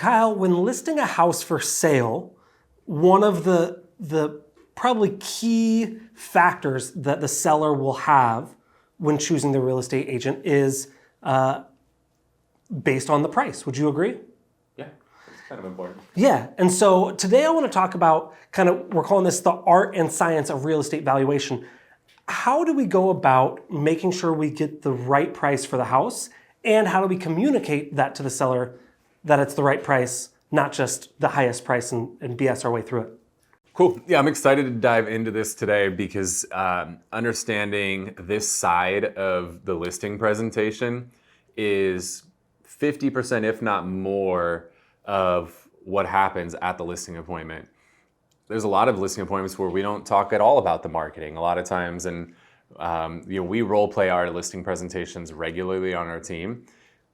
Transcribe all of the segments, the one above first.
Kyle, when listing a house for sale, one of the probably key factors that the seller will have when choosing the real estate agent is based on the price. Would you agree? Yeah, it's kind of important. Yeah, and so today I want to talk about we're calling this the art and science of real estate valuation. How do we go about making sure we get the right price for the house, and how do we communicate that to the seller that it's the right price, not just the highest price and BS our way through it? Cool. Yeah, I'm excited to dive into this today because understanding this side of the listing presentation is 50%, if not more, of what happens at the listing appointment. There's a lot of listing appointments where we don't talk at all about the marketing a lot of times, and we role play our listing presentations regularly on our team.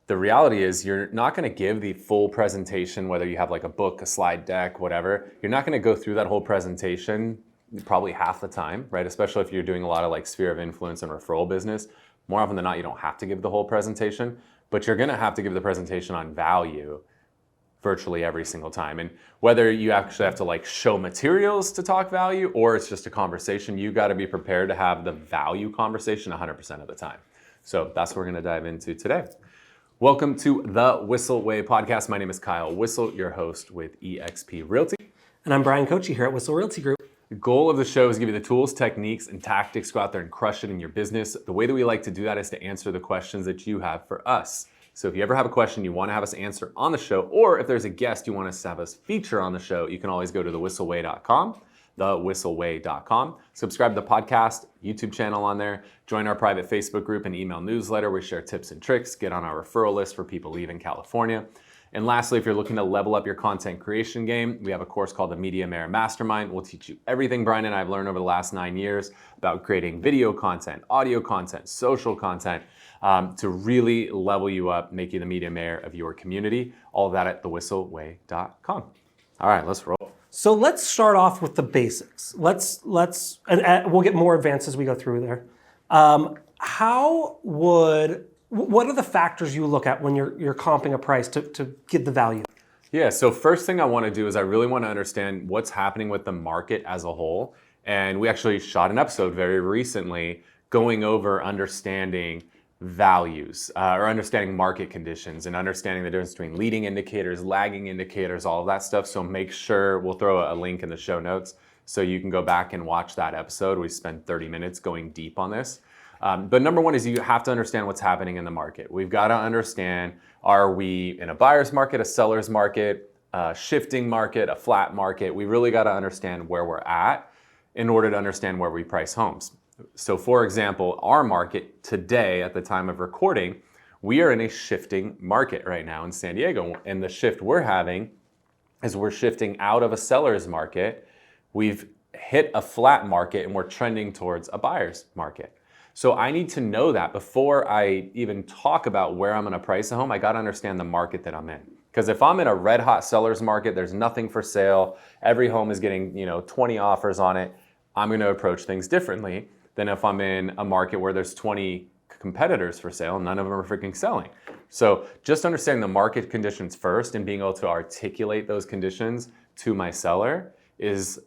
The reality is you're not going to give the full presentation, whether you have like a book, a slide deck, whatever. You're not going to go through that whole presentation probably half the time, right? Especially if you're doing a lot of like sphere of influence and referral business. More often than not, you don't have to give the whole presentation, but you're going to have to give the presentation on value virtually every single time. And whether you actually have to like show materials to talk value or it's just a conversation, you got to be prepared to have the value conversation 100% of the time. So that's what we're going to dive into today. Welcome to the Whissel Way podcast. My name is Kyle Whissel, your host with eXp Realty. And I'm Bryan Koci here at Whissel Realty Group. The goal of the show is to give you the tools, techniques, and tactics to go out there and crush it in your business. The way that we like to do that is to answer the questions that you have for us. So if you ever have a question you want to have us answer on the show, or if there's a guest you want us to have us feature on the show, you can always go to thewhisselway.com. thewhisselway.com. Subscribe to the podcast, YouTube channel on there. Join our private Facebook group and email newsletter. We share tips and tricks. Get on our referral list for people leaving California. And lastly, if you're looking to level up your content creation game, we have a course called the Media Mayor Mastermind. We'll teach you everything Bryan and I have learned over the last 9 years about creating video content, audio content, social content, to really level you up, make you the media mayor of your community. All of that at thewhisselway.com. All right, let's roll. So let's start off with the basics. And we'll get more advanced as we go through there. What are the factors you look at when you're comping a price to get the value? Yeah, so first thing I want to do is I really want to understand what's happening with the market as a whole. And we actually shot an episode very recently going over understanding values or understanding market conditions and understanding the difference between leading indicators, lagging indicators, all of that stuff. So make sure we'll throw a link in the show notes so you can go back and watch that episode. We spent 30 minutes going deep on this. But number one is you have to understand what's happening in the market. We've got to understand, are we in a buyer's market, a seller's market, a shifting market, a flat market? We really got to understand where we're at in order to understand where we price homes. So for example, our market today at the time of recording, we are in a shifting market right now in San Diego. And the shift we're having is we're shifting out of a seller's market. We've hit a flat market and we're trending towards a buyer's market. So I need to know that before I even talk about where I'm going to price a home. I got to understand the market that I'm in. Because if I'm in a red hot seller's market, there's nothing for sale, every home is getting 20 offers on it, I'm going to approach things differently than if I'm in a market where there's 20 competitors for sale, none of them are freaking selling. So just understanding the market conditions first and being able to articulate those conditions to my seller is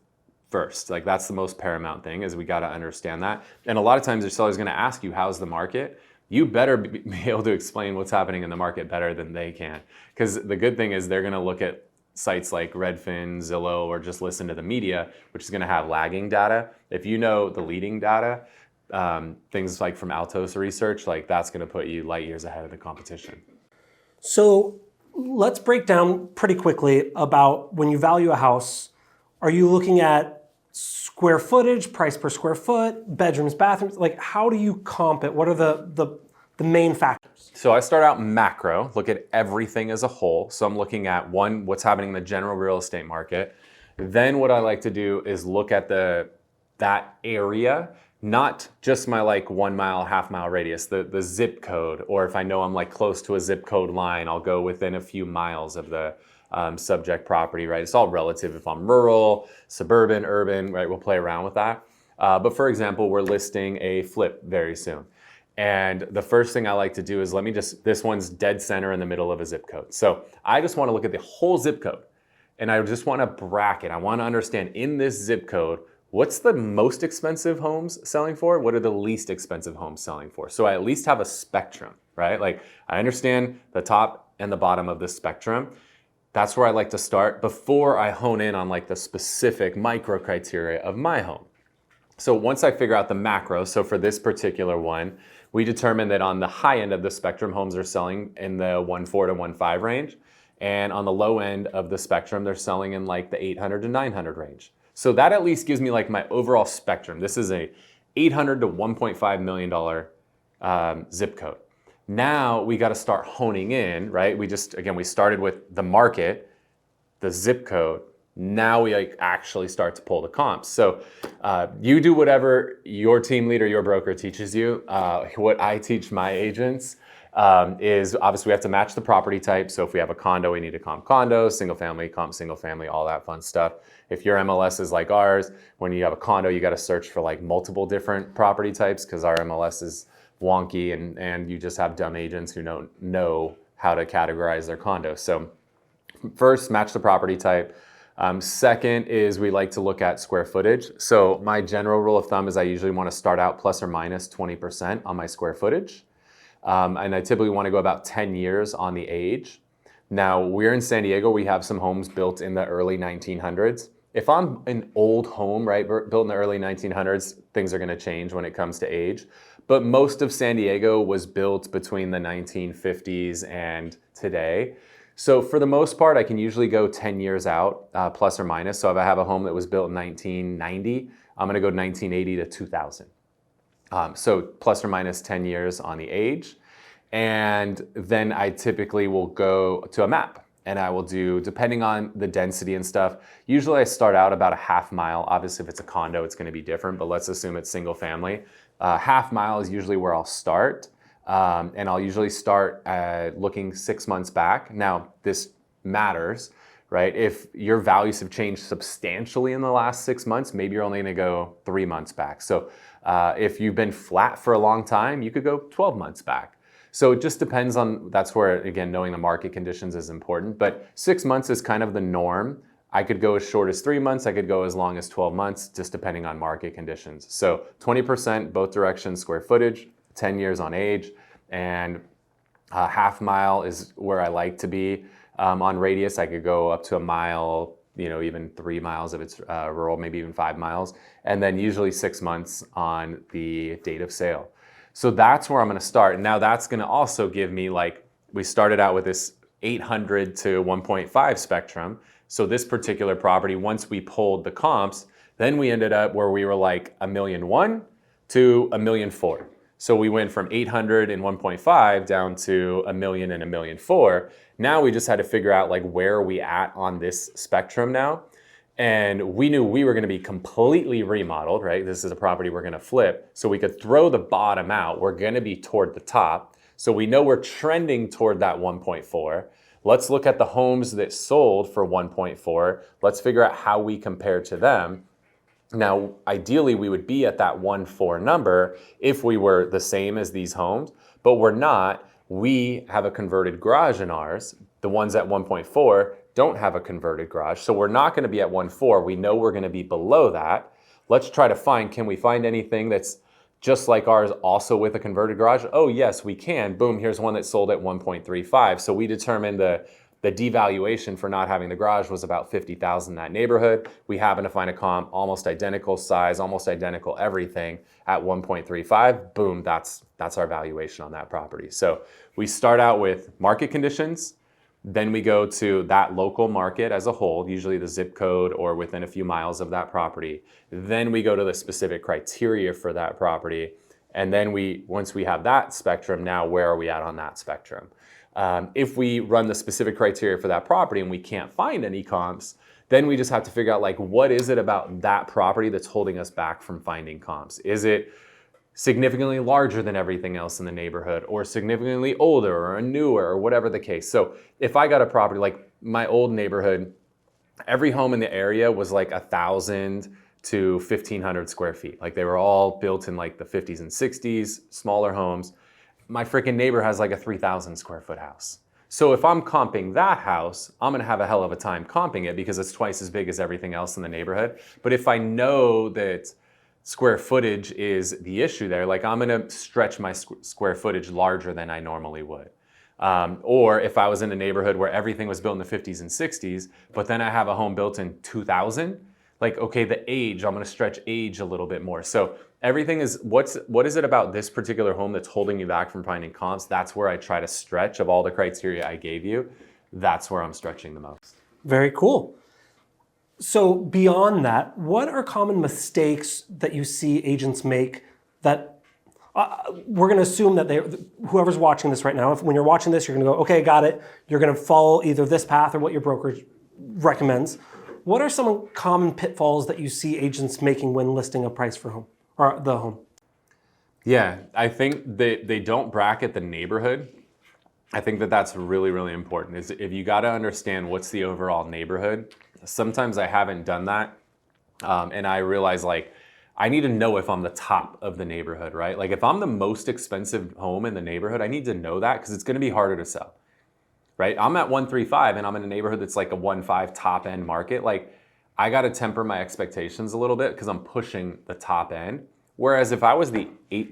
first. Like that's the most paramount thing, is we got to understand that. And a lot of times your seller's going to ask you, how's the market? You better be able to explain what's happening in the market better than they can. Because the good thing is they're going to look at sites like Redfin, Zillow, or just listen to the media, which is going to have lagging data. If you know the leading data, things like from Altos research, like that's going to put you light years ahead of the competition. So let's break down pretty quickly about when you value a house. Are you looking at square footage, price per square foot, bedrooms, bathrooms? Like how do you comp it? What are the main factors? So I start out macro, look at everything as a whole. So I'm looking at one, what's happening in the general real estate market. Then what I like to do is look at that area, not just my like 1 mile, half mile radius, the zip code, or if I know I'm like close to a zip code line, I'll go within a few miles of the subject property, right? It's all relative if I'm rural, suburban, urban, right? We'll play around with that. But for example, we're listing a flip very soon. And the first thing I like to do is this one's dead center in the middle of a zip code. So I just want to look at the whole zip code and I just want to bracket. I want to understand in this zip code, what's the most expensive homes selling for? What are the least expensive homes selling for? So I at least have a spectrum, right? Like I understand the top and the bottom of the spectrum. That's where I like to start before I hone in on like the specific micro criteria of my home. So once I figure out the macro, so for this particular one, we determined that on the high end of the spectrum, homes are selling in the 1.4 to 1.5 range. And on the low end of the spectrum, they're selling in like the 800 to 900 range. So that at least gives me like my overall spectrum. This is a $800 to $1.5 million zip code. Now we got to start honing in, right? We started with the market, the zip code. Now we like actually start to pull the comps. So you do whatever your team leader, your broker teaches you. What I teach my agents is obviously we have to match the property type. So if we have a condo, we need to comp condo, single family, comp single family, all that fun stuff. If your MLS is like ours, when you have a condo, you got to search for like multiple different property types because our MLS is wonky and you just have dumb agents who don't know how to categorize their condo. So first, match the property type. Second is we like to look at square footage. So my general rule of thumb is I usually want to start out plus or minus 20% on my square footage. And I typically want to go about 10 years on the age. Now we're in San Diego, we have some homes built in the early 1900s. If I'm an old home, right, built in the early 1900s, things are going to change when it comes to age. But most of San Diego was built between the 1950s and today. So for the most part, I can usually go 10 years out, plus or minus. So if I have a home that was built in 1990, I'm going to go 1980 to 2000. So plus or minus 10 years on the age. And then I typically will go to a map and I will do, depending on the density and stuff, usually I start out about a half mile. Obviously, if it's a condo, it's going to be different, but let's assume it's single family. Half mile is usually where I'll start. And I'll usually start looking 6 months back. Now, this matters, right? If your values have changed substantially in the last 6 months, maybe you're only going to go 3 months back. So if you've been flat for a long time, you could go 12 months back. So it just depends on, that's where, again, knowing the market conditions is important. But 6 months is kind of the norm. I could go as short as 3 months. I could go as long as 12 months, just depending on market conditions. So 20% both directions square footage, 10 years on age, and half mile is where I like to be. On radius, I could go up to a mile, even 3 miles if it's rural, maybe even 5 miles. And then usually 6 months on the date of sale. So that's where I'm going to start. And now that's going to also give me, like, we started out with this 800 to 1.5 spectrum. So this particular property, once we pulled the comps, then we ended up where we were like $1.1 million to $1.4 million. So we went from 800 and 1.5 down to $1 million and $1.4 million. Now we just had to figure out like where are we at on this spectrum now. And we knew we were going to be completely remodeled, right? This is a property we're going to flip. So we could throw the bottom out. We're going to be toward the top. So we know we're trending toward that 1.4. Let's look at the homes that sold for 1.4. Let's figure out how we compare to them. Now, ideally, we would be at that 1.4 number if we were the same as these homes, but we're not. We have a converted garage in ours. The ones at 1.4 don't have a converted garage, so we're not going to be at 1.4. We know we're going to be below that. Let's try to can we find anything that's just like ours also with a converted garage? Oh, yes, we can. Boom, here's one that sold at 1.35. So we determined the devaluation for not having the garage was about $50,000 in that neighborhood. We happen to find a comp, almost identical size, almost identical everything at 1.35. Boom, that's our valuation on that property. So we start out with market conditions, then we go to that local market as a whole, usually the zip code or within a few miles of that property. Then we go to the specific criteria for that property. And then once we have that spectrum, now where are we at on that spectrum? If we run the specific criteria for that property and we can't find any comps, then we just have to figure out like what is it about that property that's holding us back from finding comps? Is it significantly larger than everything else in the neighborhood, or significantly older or newer, or whatever the case? So if I got a property like my old neighborhood, every home in the area was like $1,000 to 1,500 square feet. Like they were all built in like the 50s and 60s, smaller homes. My freaking neighbor has like a 3,000 square foot house. So if I'm comping that house, I'm gonna have a hell of a time comping it because it's twice as big as everything else in the neighborhood. But if I know that square footage is the issue there, like I'm gonna stretch my square footage larger than I normally would. Or if I was in a neighborhood where everything was built in the 50s and 60s, but then I have a home built in 2000, like, okay, the age, I'm gonna stretch age a little bit more. So everything is, what is it about this particular home that's holding you back from finding comps? That's where I try to stretch of all the criteria I gave you. That's where I'm stretching the most. Very cool. So beyond that, what are common mistakes that you see agents make that we're going to assume that whoever's watching this right now, when you're watching this, you're going to go, okay, got it. You're going to follow either this path or what your broker recommends. What are some common pitfalls that you see agents making when listing a price for home or the home? Yeah, I think they don't bracket the neighborhood. I think that's really, really important. Is if you got to understand what's the overall neighborhood. Sometimes I haven't done that, and I realize like I need to know if I'm the top of the neighborhood, right? Like if I'm the most expensive home in the neighborhood, I need to know that because it's going to be harder to sell, right? I'm at 135 and I'm in a neighborhood that's like a 1.5 top end market. Like I got to temper my expectations a little bit because I'm pushing the top end. Whereas if I was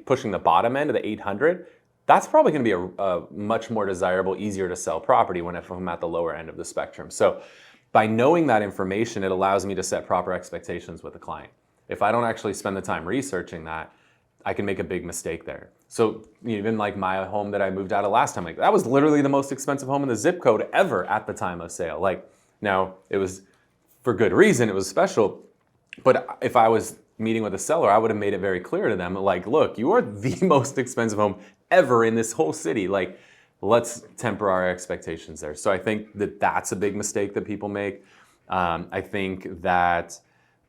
pushing the bottom end of the 800, that's probably going to be a much more desirable, easier to sell property if I'm at the lower end of the spectrum. So by knowing that information, it allows me to set proper expectations with the client. If I don't actually spend the time researching that, I can make a big mistake there. So even like my home that I moved out of last time, like that was literally the most expensive home in the zip code ever at the time of sale. Like now it was for good reason, it was special. But if I was meeting with a seller, I would have made it very clear to them, like, look, you are the most expensive home ever in this whole city. Like, let's temper our expectations there. So I think that's a big mistake that people make. I think that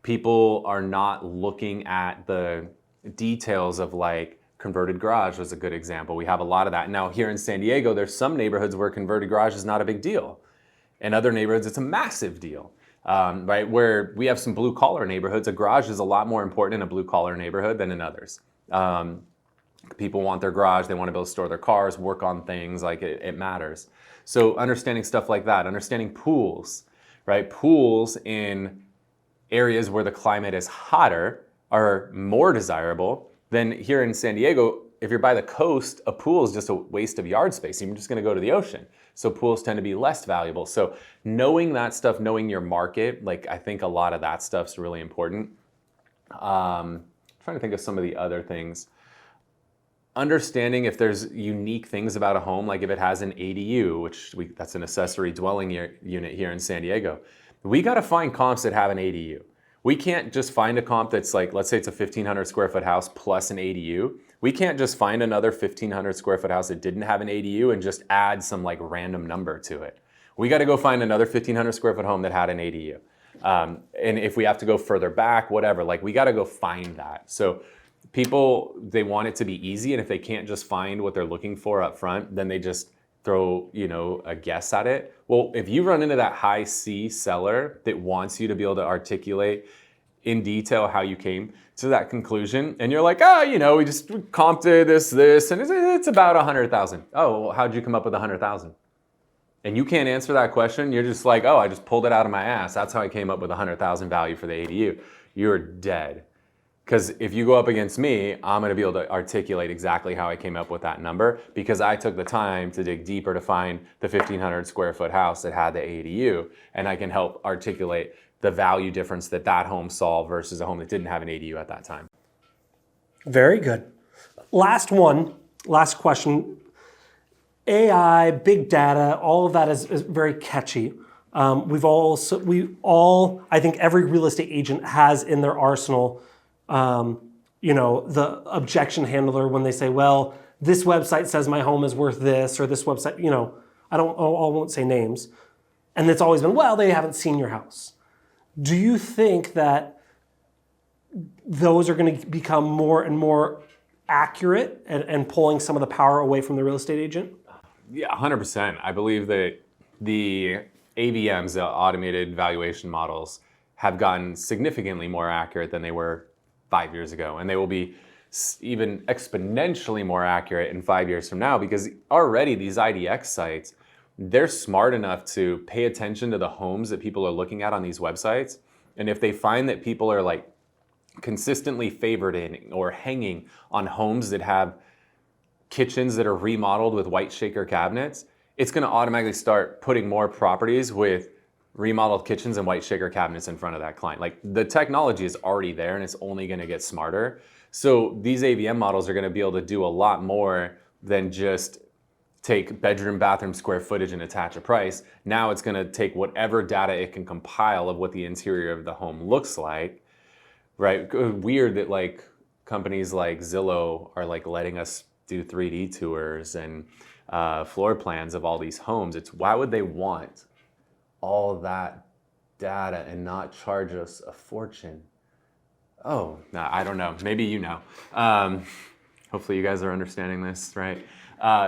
people are not looking at the details of like converted garage was a good example. We have a lot of that. Now here in San Diego, there's some neighborhoods where converted garage is not a big deal. In other neighborhoods, it's a massive deal, right? Where we have some blue collar neighborhoods, a garage is a lot more important in a blue collar neighborhood than in others. People want their garage, they want to be able to store their cars, work on things, like it matters. So understanding stuff like that, understanding pools, right? Pools in areas where the climate is hotter are more desirable than here in San Diego. If you're by the coast, a pool is just a waste of yard space. You're just going to go to the ocean. So pools tend to be less valuable. So knowing that stuff, knowing your market, like I think a lot of that stuff's really important. Trying to think of some of the other things. Understanding if there's unique things about a home, like if it has an ADU, that's an accessory dwelling unit here in San Diego. We got to find comps that have an ADU. We can't just find a comp that's like, let's say it's a 1,500 square foot house plus an ADU. We can't just find another 1,500 square foot house that didn't have an ADU and just add some like random number to it. We got to go find another 1,500 square foot home that had an ADU. And if we have to go further back, whatever, like we got to go find that. So people, they want it to be easy. And if they can't just find what they're looking for up front, then they just throw, a guess at it. Well, if you run into that high C seller that wants you to be able to articulate in detail how you came to that conclusion, and you're like, we just comped this, and it's about 100,000. Oh, well, how'd you come up with 100,000? And you can't answer that question. You're just like, I just pulled it out of my ass. That's how I came up with 100,000 value for the ADU. You're dead. Because if you go up against me, I'm going to be able to articulate exactly how I came up with that number because I took the time to dig deeper to find the 1,500 square foot house that had the ADU, and I can help articulate the value difference that home saw versus a home that didn't have an ADU at that time. Very good. Last question. AI, big data, all of that is very catchy. We all, I think every real estate agent has in their arsenal the objection handler when they say, well, this website says my home is worth this, or this website, I won't say names. And it's always been, well, they haven't seen your house. Do you think that those are going to become more and more accurate and pulling some of the power away from the real estate agent? Yeah, 100%. I believe that the AVMs, the automated valuation models, have gotten significantly more accurate than they were 5 years ago. And they will be even exponentially more accurate in 5 years from now, because already these IDX sites, they're smart enough to pay attention to the homes that people are looking at on these websites. And if they find that people are like consistently favored in or hanging on homes that have kitchens that are remodeled with white shaker cabinets, it's going to automatically start putting more properties with remodeled kitchens and white shaker cabinets in front of that client. Like, the technology is already there and it's only going to get smarter. So these AVM models are going to be able to do a lot more than just take bedroom, bathroom square footage and attach a price. Now it's going to take whatever data it can compile of what the interior of the home looks like, right? Weird that like companies like Zillow are like letting us do 3D tours and floor plans of all these homes. It's why would they want all that data and not charge us a fortune? Oh, no, I don't know. Maybe you know. Hopefully you guys are understanding this, right?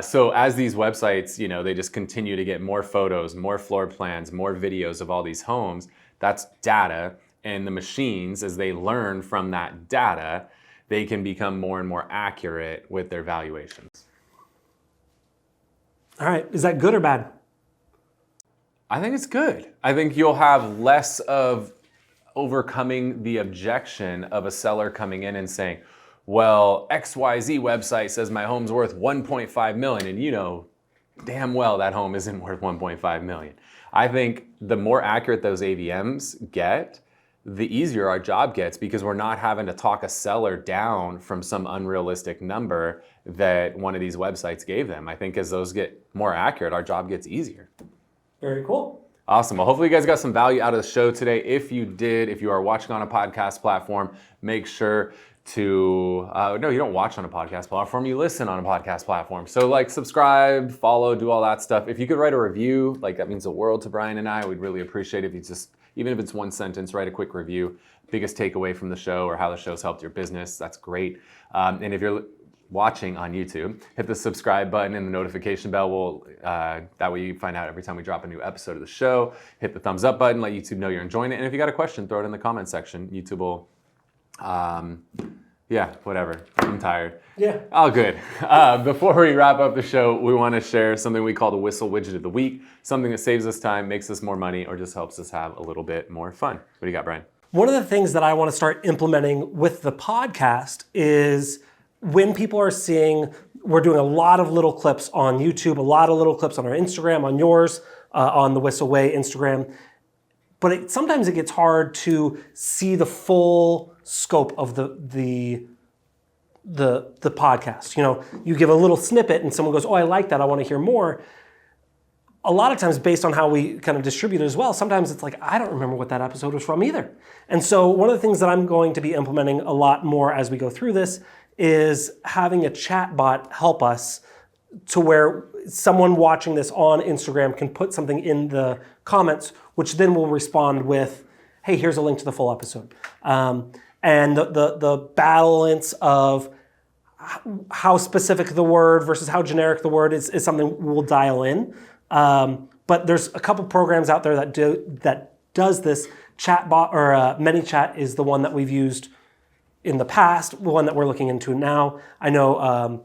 So as these websites, you know, they just continue to get more photos, more floor plans, more videos of all these homes. That's data. And the machines, as they learn from that data, they can become more and more accurate with their valuations. All right, is that good or bad? I think it's good. I think you'll have less of overcoming the objection of a seller coming in and saying, well, XYZ website says my home's worth 1.5 million, and you know damn well that home isn't worth 1.5 million. I think the more accurate those AVMs get, the easier our job gets, because we're not having to talk a seller down from some unrealistic number that one of these websites gave them. I think as those get more accurate, our job gets easier. Very cool. Awesome. Well, hopefully you guys got some value out of the show today. If you did, if you are watching on a podcast platform, make sure to, no, you don't watch on a podcast platform, you listen on a podcast platform. So like, subscribe, follow, do all that stuff. If you could write a review, like that means the world to Bryan and I. We'd really appreciate it if you just, even if it's one sentence, write a quick review. Biggest takeaway from the show or how the show's helped your business, that's great. And if you're watching on YouTube, hit the subscribe button and the notification bell. That way you find out every time we drop a new episode of the show. Hit the thumbs up button, let YouTube know you're enjoying it. And if you got a question, throw it in the comment section. YouTube will, yeah, whatever. I'm tired. Yeah. All good. Before we wrap up the show, we want to share something we call the Whissel Widget of the Week, something that saves us time, makes us more money, or just helps us have a little bit more fun. What do you got, Bryan? One of the things that I want to start implementing with the podcast is when people are seeing, we're doing a lot of little clips on YouTube, a lot of little clips on our Instagram, on yours, on the Whissel Way Instagram. But sometimes it gets hard to see the full scope of the podcast. You know, you give a little snippet and someone goes, oh, I like that, I want to hear more. A lot of times, based on how we kind of distribute it as well, sometimes it's like, I don't remember what that episode was from either. And so one of the things that I'm going to be implementing a lot more as we go through this is having a chat bot help us to where someone watching this on Instagram can put something in the comments, which then will respond with, hey, here's a link to the full episode. And the balance of how specific the word versus how generic the word is something we'll dial in. But there's a couple programs out there that does this. Chatbot or ManyChat is the one that we've used in the past, the one that we're looking into now. I know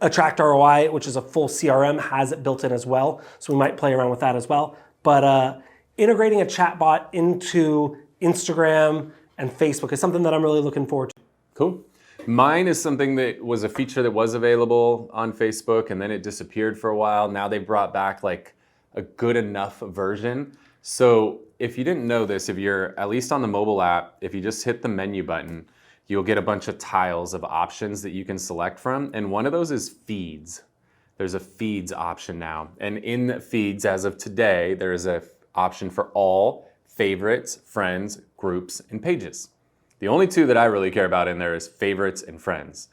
Attract ROI, which is a full CRM, has it built in as well. So we might play around with that as well. But integrating a chatbot into Instagram and Facebook is something that I'm really looking forward to. Cool. Mine is something that was a feature that was available on Facebook and then it disappeared for a while. Now they brought back like a good enough version. So if you didn't know this, if you're at least on the mobile app, if you just hit the menu button, you'll get a bunch of tiles of options that you can select from. And one of those is feeds. There's a feeds option now. And in feeds, as of today, there is an option for all, favorites, friends, groups, and pages. The only two that I really care about in there is favorites and friends.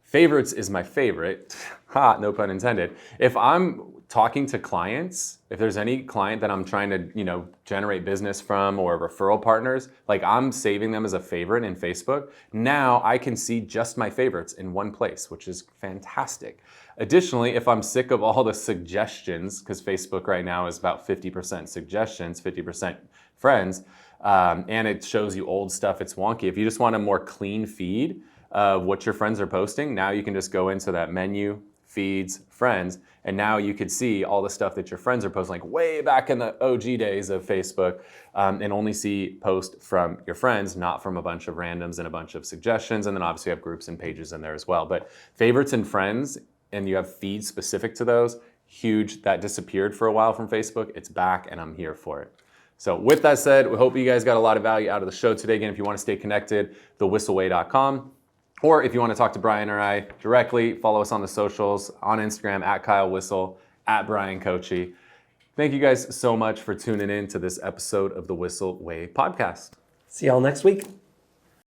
Favorites is my favorite, no pun intended. If I'm talking to clients, if there's any client that I'm trying to, generate business from or referral partners, like I'm saving them as a favorite in Facebook. Now I can see just my favorites in one place, which is fantastic. Additionally, if I'm sick of all the suggestions, because Facebook right now is about 50% suggestions, 50% friends, and it shows you old stuff, it's wonky. If you just want a more clean feed of what your friends are posting, now you can just go into that menu, feeds, friends, and now you could see all the stuff that your friends are posting, like way back in the OG days of Facebook, and only see posts from your friends, not from a bunch of randoms and a bunch of suggestions. And then obviously you have groups and pages in there as well. But favorites and friends, and you have feeds specific to those, huge. That disappeared for a while from Facebook. It's back, and I'm here for it. So with that said, we hope you guys got a lot of value out of the show today. Again, if you want to stay connected, thewhisselway.com. Or if you want to talk to Bryan or I directly, follow us on the socials, on Instagram, at Kyle Whissel, at Bryan Koci. Thank you guys so much for tuning in to this episode of the Whissel Way podcast. See y'all next week.